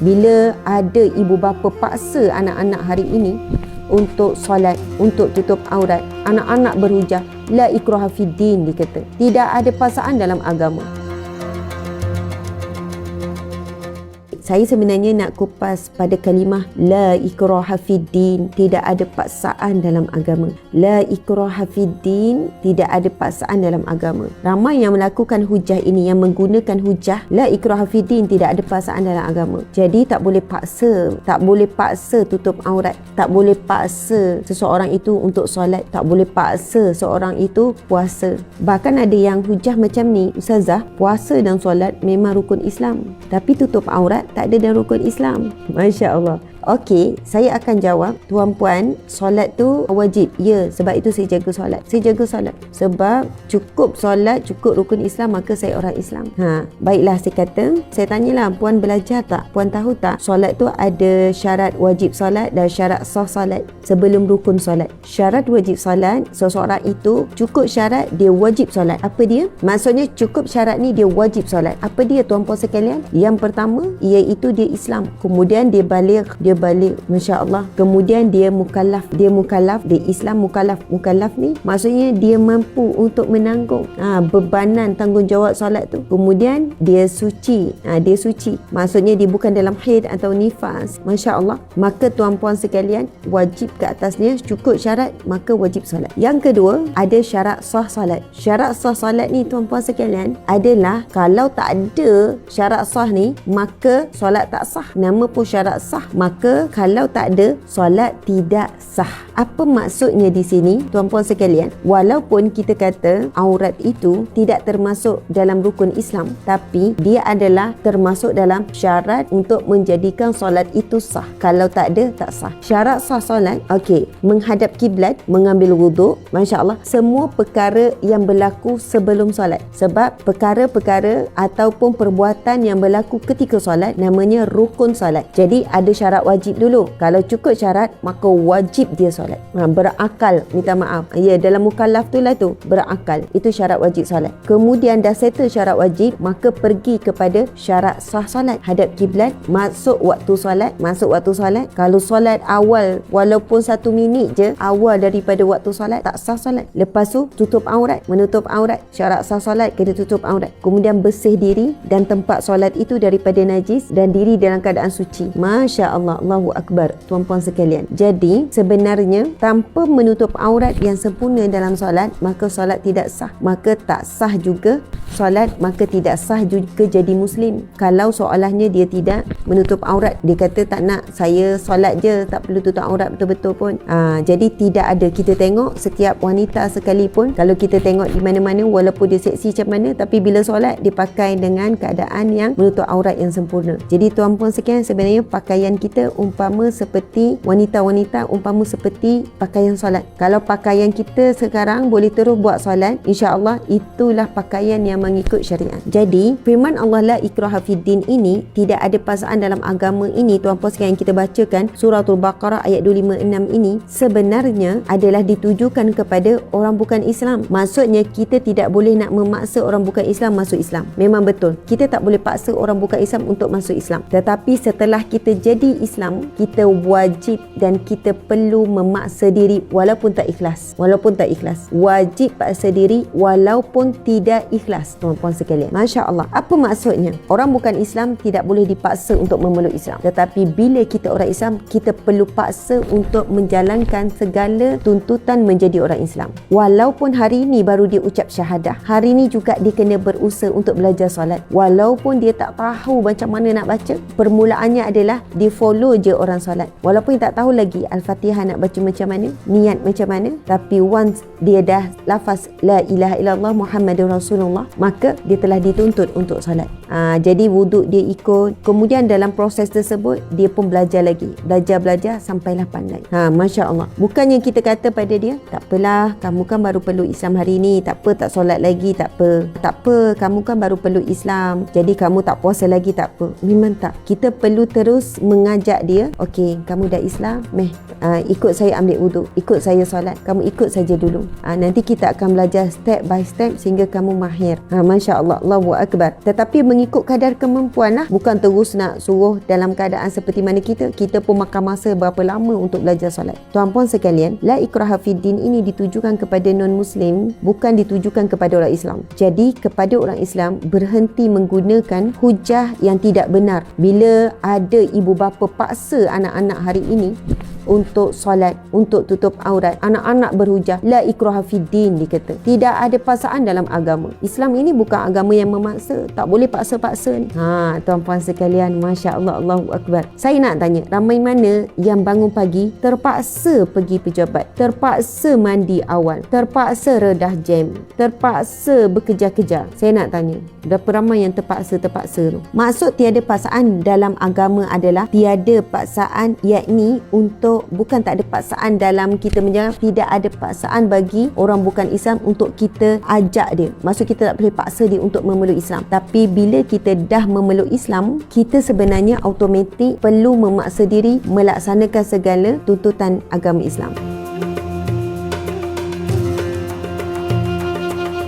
Bila ada ibu bapa paksa anak-anak hari ini untuk solat, untuk tutup aurat, anak-anak berhujah, la ikraha fiddin, dikata tidak ada paksaan dalam agama. Saya sebenarnya nak kupas pada kalimah la ikraha fiddin, tidak ada paksaan dalam agama. La ikraha fiddin, tidak ada paksaan dalam agama. Ramai yang melakukan hujah ini, yang menggunakan hujah la ikraha fiddin, tidak ada paksaan dalam agama. Jadi tak boleh paksa tutup aurat, tak boleh paksa seseorang itu untuk solat, tak boleh paksa seorang itu puasa. Bahkan ada yang hujah macam ni, ustazah, puasa dan solat memang rukun Islam, tapi tutup aurat tak ada dalam rukun Islam. Masya Allah. Okey, saya akan jawab, tuan-puan, solat tu wajib. Ya, sebab itu saya jaga solat. Saya jaga solat sebab cukup solat, cukup rukun Islam, maka saya orang Islam. Baiklah, saya tanyalah, puan belajar tak? Puan tahu tak? Solat tu ada syarat wajib solat dan syarat sah solat sebelum rukun solat. Syarat wajib solat, seseorang itu cukup syarat dia wajib solat. Apa dia? Maksudnya cukup syarat ni dia wajib solat. Apa dia, tuan-puan sekalian? Yang pertama, iaitu dia Islam. Kemudian dia baligh, Masya Allah. Kemudian dia mukallaf, dia Islam mukallaf. Mukallaf ni maksudnya dia mampu untuk menanggung bebanan tanggungjawab solat tu. Kemudian dia suci, maksudnya dia bukan dalam haid atau nifas. Masya Allah. Maka tuan-puan sekalian, wajib ke atasnya cukup syarat, maka wajib solat. Yang kedua, ada syarat sah solat. Syarat sah solat ni tuan-puan sekalian adalah kalau tak ada syarat sah ni, maka solat tak sah. Nama pun syarat sah, maka kalau tak ada, solat tidak sah. Apa maksudnya di sini, tuan-puan sekalian? Walaupun kita kata aurat itu tidak termasuk dalam rukun Islam, tapi dia adalah termasuk dalam syarat untuk menjadikan solat itu sah. Kalau tak ada, tak sah. Syarat sah solat, okey, menghadap kiblat, mengambil wuduk, Masya Allah, semua perkara yang berlaku sebelum solat. Sebab perkara-perkara ataupun perbuatan yang berlaku ketika solat namanya rukun solat. Jadi ada syarat wajib dulu. Kalau cukup syarat, maka wajib dia solat. Berakal, minta maaf. Ya, dalam mukallaf tu lah tu, berakal. Itu syarat wajib solat. Kemudian dah settle syarat wajib, maka pergi kepada syarat sah solat. Hadap kiblat, masuk waktu solat. Kalau solat awal, walaupun 1 minit je awal daripada waktu solat, tak sah solat. Lepas tu, tutup aurat, menutup aurat. Syarat sah solat, kena tutup aurat. Kemudian bersih diri dan tempat solat itu daripada najis dan diri dalam keadaan suci. Masya Allah, Allahu Akbar, tuan-puan sekalian. Jadi sebenarnya tanpa menutup aurat yang sempurna dalam solat, maka solat tidak sah. Maka tak sah juga solat, maka tidak sah juga jadi Muslim. Kalau seolahnya dia tidak menutup aurat, dia kata tak nak, saya solat je, tak perlu tutup aurat betul-betul pun. Jadi tidak ada. Kita tengok setiap wanita sekalipun, kalau kita tengok di mana-mana, walaupun dia seksi macam mana, tapi bila solat dia pakai dengan keadaan yang menutup aurat yang sempurna. Jadi tuan-puan sekalian, sebenarnya pakaian kita umpama seperti wanita-wanita, umpama seperti pakaian solat. Kalau pakaian kita sekarang boleh terus buat solat, insya-Allah itulah pakaian yang mengikut syariat. Jadi firman Allah la ikraha fiddin ini, tidak ada paksaan dalam agama ini, tuan-puan sekalian, kita bacakan suratul Baqarah ayat 256 ini sebenarnya adalah ditujukan kepada orang bukan Islam. Maksudnya kita tidak boleh nak memaksa orang bukan Islam masuk Islam. Memang betul, kita tak boleh paksa orang bukan Islam untuk masuk Islam. Tetapi setelah kita jadi Islam, kita wajib dan kita perlu memaksa diri walaupun tak ikhlas. Wajib paksa diri walaupun tidak ikhlas, tuan-puan sekalian. Masya Allah. Apa maksudnya? Orang bukan Islam tidak boleh dipaksa untuk memeluk Islam. Tetapi bila kita orang Islam, kita perlu paksa untuk menjalankan segala tuntutan menjadi orang Islam. Walaupun hari ini baru dia ucap syahadah, hari ini juga dia kena berusaha untuk belajar solat. Walaupun dia tak tahu macam mana nak baca, permulaannya adalah dia follow je orang solat. Walaupun dia tak tahu lagi Al-Fatihah nak baca macam mana, niat macam mana, tapi once dia dah lafaz la ilaha illallah Muhammadur Rasulullah, maka dia telah dituntut untuk solat. Jadi wuduk dia ikut. Kemudian dalam proses tersebut dia pun belajar lagi, belajar sampailah pandai. Masya Allah. Bukannya kita kata pada dia, tak apalah, kamu kan baru peluk Islam hari ni, tak apa, tak solat lagi, tak apa, kamu kan baru peluk Islam, jadi kamu tak puasa lagi, tak apa. Memang tak. Kita perlu terus mengajar ajak dia, okey, kamu dah Islam, ikut saya ambil wuduk, ikut saya solat, kamu ikut saja dulu. Nanti kita akan belajar step by step sehingga kamu mahir. Masya Allah, Allahu Akbar. Tetapi mengikut kadar kemampuan lah, bukan terus nak suruh dalam keadaan seperti mana kita pun makan masa berapa lama untuk belajar solat. Tuan-puan sekalian, la ikraha fiddin ini ditujukan kepada non-Muslim, bukan ditujukan kepada orang Islam. Jadi kepada orang Islam, berhenti menggunakan hujah yang tidak benar. Bila ada ibu bapa paksa anak-anak hari ini untuk solat, untuk tutup aurat, anak-anak berhujah la ikraha fiddin, dikata tidak ada paksaan dalam agama. Islam ini bukan agama yang memaksa, tak boleh paksa-paksa ni. Tuan-puan sekalian, Masya Allah, Allahu Akbar. Saya nak tanya, ramai mana yang bangun pagi terpaksa pergi pejabat, terpaksa mandi awal, terpaksa redah jam, terpaksa bekerja-kerja? Saya nak tanya, berapa ramai yang terpaksa tu? Maksud tiada paksaan dalam agama adalah tiada paksaan, yakni untuk bukan tak ada paksaan dalam kita menjaga, tidak ada paksaan bagi orang bukan Islam untuk kita ajak dia. Maksud kita tak boleh paksa dia untuk memeluk Islam. Tapi bila kita dah memeluk Islam, kita sebenarnya automatik perlu memaksa diri melaksanakan segala tuntutan agama Islam.